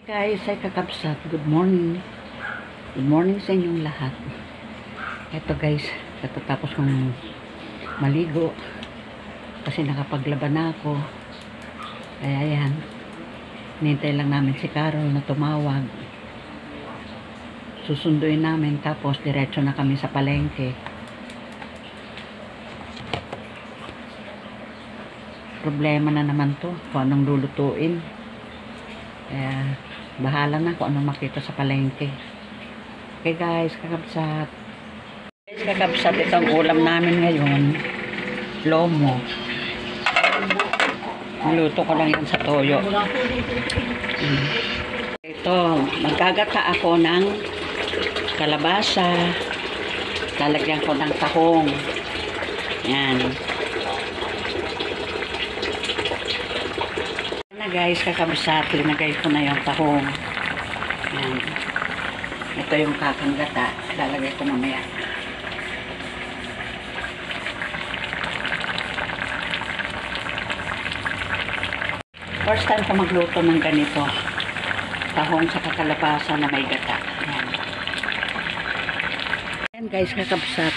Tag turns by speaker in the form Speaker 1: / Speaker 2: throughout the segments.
Speaker 1: Guys, ay kakapsat. Good morning. Good morning sa inyong lahat. Ito guys, katatapos kong maligo kasi nakapaglaban na ako. Kaya yan, nintay lang namin si Carol na tumawag. Susunduin namin tapos diretso na kami sa palengke. Problema na naman to kung anong lulutuin. Kaya bahala na kung anong makita sa palengke. Okay guys, kakabsat. Guys, kakabsat, itong ulam namin ngayon. Lomo. Niluto ko lang yan sa toyo. Ito, magkagata ako ng kalabasa. Lalagyan ko ng tahong. Yan. Guys, kakabsat, linagay ko na yung tahong. Yan. Ito yung kakanggata. Lalagay ko mamaya. First time ko magluto ng ganito. Tahong sa kalabasa na may gata. Yan. Yan guys, kakabsat.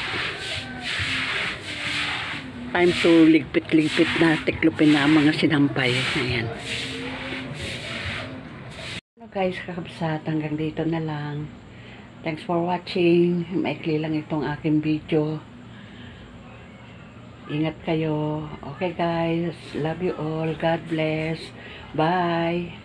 Speaker 1: Time to ligpit-ligpit na tiklupin na ang mga sinampay. Ayan. Ano guys, kakabsat, hanggang dito na lang. Thanks for watching. Maikli lang itong aking video. Ingat kayo. Okay guys, love you all. God bless. Bye.